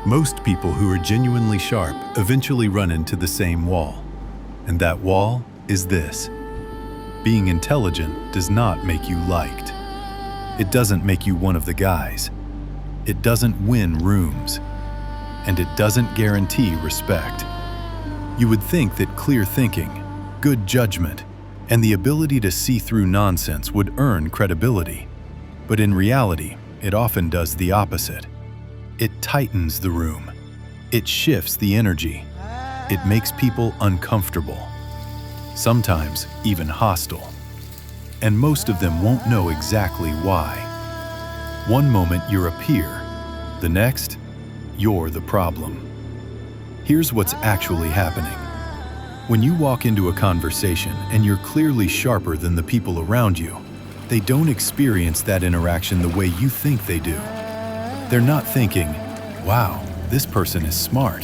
Most people who are genuinely sharp eventually run into the same wall. And that wall is this. Being intelligent does not make you liked. It doesn't make you one of the guys. It doesn't win rooms. And it doesn't guarantee respect. You would think that clear thinking, good judgment, and the ability to see through nonsense would earn credibility. But in reality, it often does the opposite. It tightens the room. It shifts the energy. It makes people uncomfortable. Sometimes even hostile. And most of them won't know exactly why. One moment you're a peer, the next, you're the problem. Here's what's actually happening. When you walk into a conversation and you're clearly sharper than the people around you, they don't experience that interaction the way you think they do. They're not thinking, wow, this person is smart.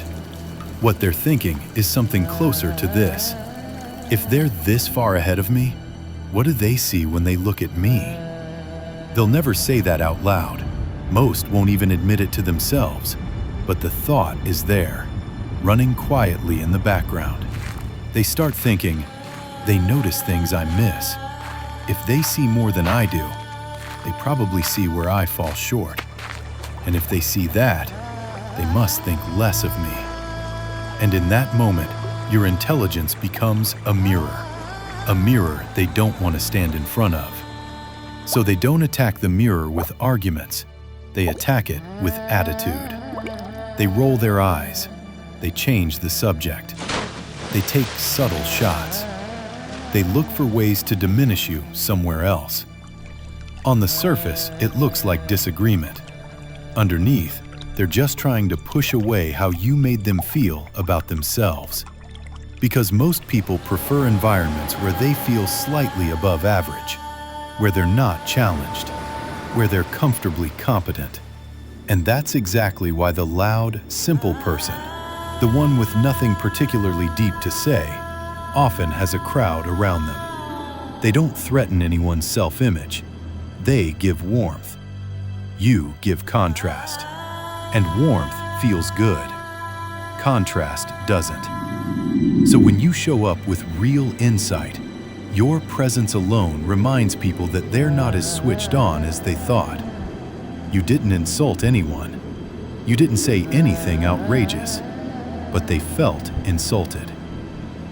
What they're thinking is something closer to this. If they're this far ahead of me, what do they see when they look at me? They'll never say that out loud. Most won't even admit it to themselves. But the thought is there, running quietly in the background. They start thinking, they notice things I miss. If they see more than I do, they probably see where I fall short. And if they see that, they must think less of me. And in that moment, your intelligence becomes a mirror they don't want to stand in front of. So they don't attack the mirror with arguments, they attack it with attitude. They roll their eyes, they change the subject, they take subtle shots. They look for ways to diminish you somewhere else. On the surface, it looks like disagreement. Underneath, they're just trying to push away how you made them feel about themselves. Because most people prefer environments where they feel slightly above average, where they're not challenged, where they're comfortably competent. And that's exactly why the loud, simple person, the one with nothing particularly deep to say, often has a crowd around them. They don't threaten anyone's self-image. They give warmth. You give contrast. And warmth feels good. Contrast doesn't. So when you show up with real insight, your presence alone reminds people that they're not as switched on as they thought. You didn't insult anyone. You didn't say anything outrageous. But they felt insulted.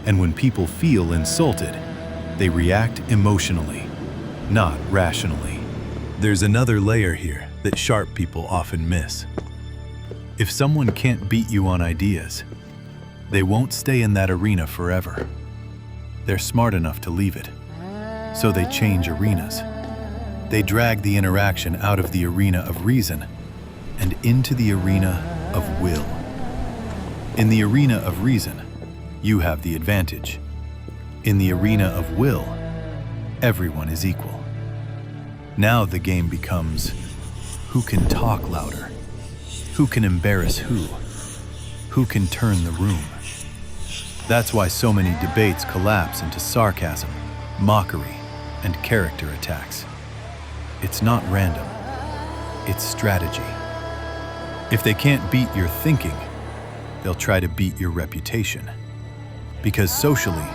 And when people feel insulted, they react emotionally, not rationally. There's another layer here that sharp people often miss. If someone can't beat you on ideas, they won't stay in that arena forever. They're smart enough to leave it, so they change arenas. They drag the interaction out of the arena of reason and into the arena of will. In the arena of reason, you have the advantage. In the arena of will, everyone is equal. Now the game becomes, who can talk louder? Who can embarrass who? Who can turn the room? That's why so many debates collapse into sarcasm, mockery, and character attacks. It's not random. It's strategy. If they can't beat your thinking, they'll try to beat your reputation. Because socially,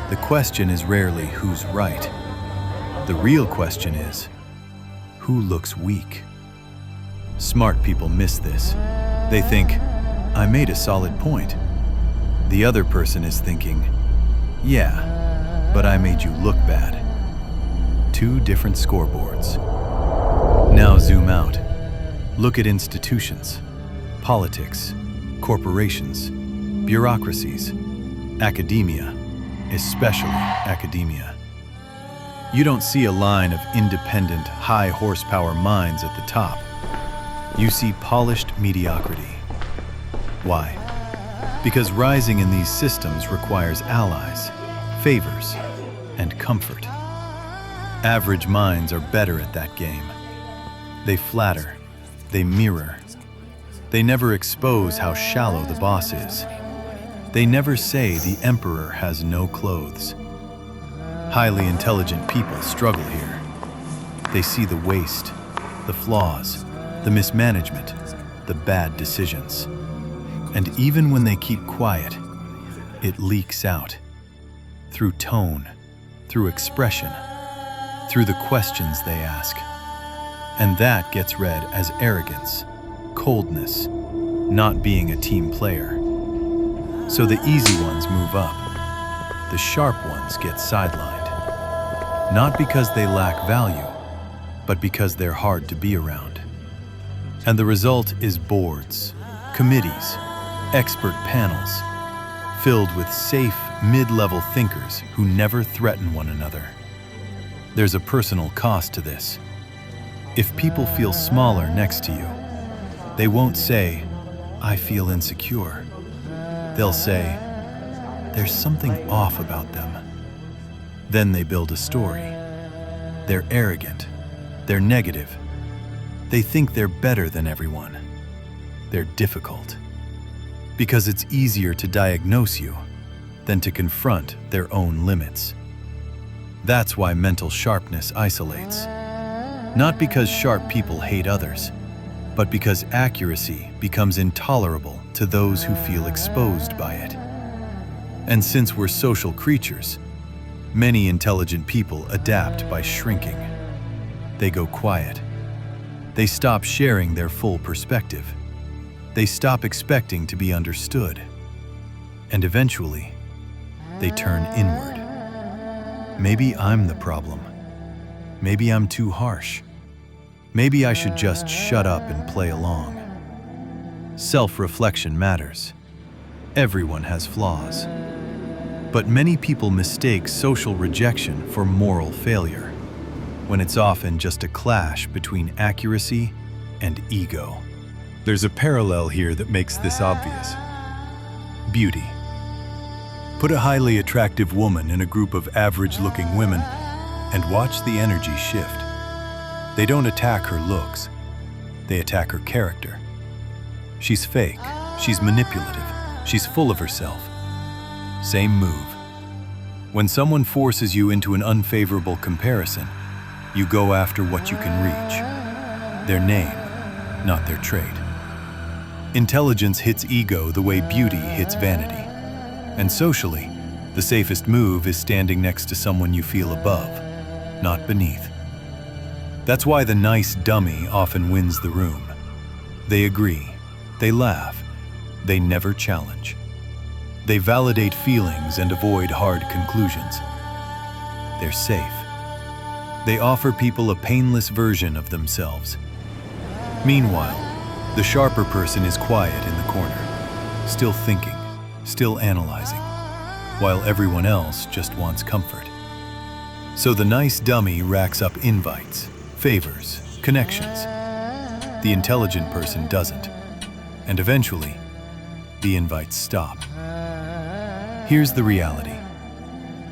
the question is rarely who's right. The real question is, who looks weak? Smart people miss this. They think, I made a solid point. The other person is thinking, yeah, but I made you look bad. Two different scoreboards. Now zoom out. Look at institutions, politics, corporations, bureaucracies, academia, especially academia. You don't see a line of independent, high-horsepower minds at the top. You see polished mediocrity. Why? Because rising in these systems requires allies, favors, and comfort. Average minds are better at that game. They flatter, they mirror. They never expose how shallow the boss is. They never say the emperor has no clothes. Highly intelligent people struggle here. They see the waste, the flaws, the mismanagement, the bad decisions. And even when they keep quiet, it leaks out. Through tone, through expression, through the questions they ask. And that gets read as arrogance, coldness, not being a team player. So the easy ones move up. The sharp ones get sidelined. Not because they lack value, but because they're hard to be around. And the result is boards, committees, expert panels, filled with safe, mid-level thinkers who never threaten one another. There's a personal cost to this. If people feel smaller next to you, they won't say, "I feel insecure." They'll say, "There's something off about them." Then they build a story. They're arrogant. They're negative. They think they're better than everyone. They're difficult. Because it's easier to diagnose you than to confront their own limits. That's why mental sharpness isolates. Not because sharp people hate others, but because accuracy becomes intolerable to those who feel exposed by it. And since we're social creatures, many intelligent people adapt by shrinking. They go quiet. They stop sharing their full perspective. They stop expecting to be understood. And eventually, they turn inward. Maybe I'm the problem. Maybe I'm too harsh. Maybe I should just shut up and play along. Self-reflection matters. Everyone has flaws. But many people mistake social rejection for moral failure, when it's often just a clash between accuracy and ego. There's a parallel here that makes this obvious. Beauty. Put a highly attractive woman in a group of average-looking women and watch the energy shift. They don't attack her looks. They attack her character. She's fake. She's manipulative. She's full of herself. Same move. When someone forces you into an unfavorable comparison, you go after what you can reach. Their name, not their trait. Intelligence hits ego the way beauty hits vanity. And socially, the safest move is standing next to someone you feel above, not beneath. That's why the nice dummy often wins the room. They agree, they laugh, they never challenge. They validate feelings and avoid hard conclusions. They're safe. They offer people a painless version of themselves. Meanwhile, the sharper person is quiet in the corner, still thinking, still analyzing, while everyone else just wants comfort. So the nice dummy racks up invites, favors, connections. The intelligent person doesn't. And eventually, the invites stop. Here's the reality.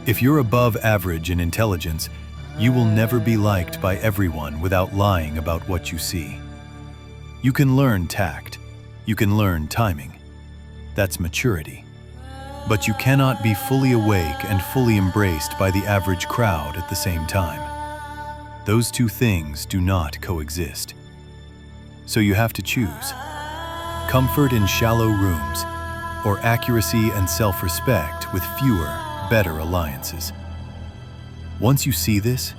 If you're above average in intelligence, you will never be liked by everyone without lying about what you see. You can learn tact. You can learn timing. That's maturity. But you cannot be fully awake and fully embraced by the average crowd at the same time. Those two things do not coexist. So you have to choose. Comfort in shallow rooms, or accuracy and self-respect with fewer, better alliances. Once you see this,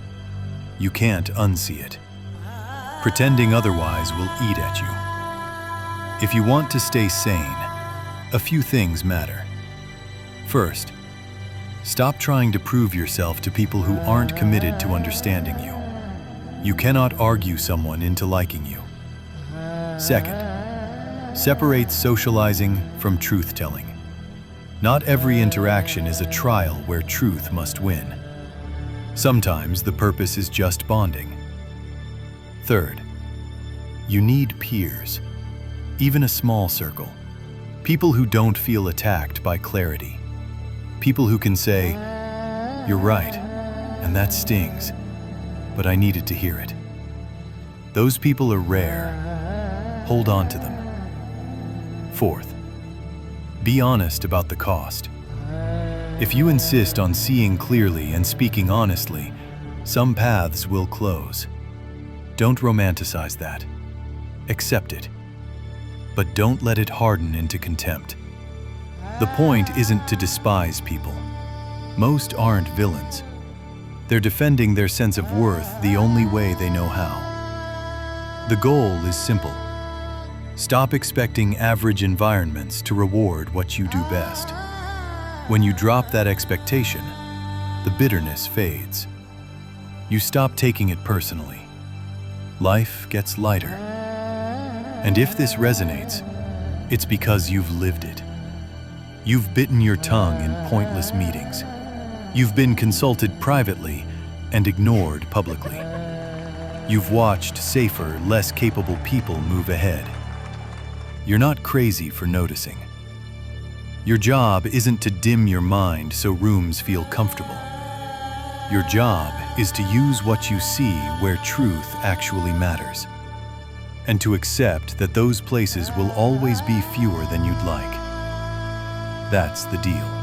you can't unsee it. Pretending otherwise will eat at you. If you want to stay sane, a few things matter. First, stop trying to prove yourself to people who aren't committed to understanding you. You cannot argue someone into liking you. Second, separate socializing from truth-telling. Not every interaction is a trial where truth must win. Sometimes the purpose is just bonding. Third, you need peers, even a small circle. People who don't feel attacked by clarity. People who can say, "You're right, and that stings, but I needed to hear it." Those people are rare. Hold on to them. Fourth, be honest about the cost. If you insist on seeing clearly and speaking honestly, some paths will close. Don't romanticize that. Accept it. but don't let it harden into contempt. The point isn't to despise people. Most aren't villains. They're defending their sense of worth the only way they know how. The goal is simple. Stop expecting average environments to reward what you do best. When you drop that expectation, the bitterness fades. You stop taking it personally. Life gets lighter. And if this resonates, it's because you've lived it. You've bitten your tongue in pointless meetings. You've been consulted privately and ignored publicly. You've watched safer, less capable people move ahead. You're not crazy for noticing. Your job isn't to dim your mind so rooms feel comfortable. Your job is to use what you see where truth actually matters, and to accept that those places will always be fewer than you'd like. That's the deal.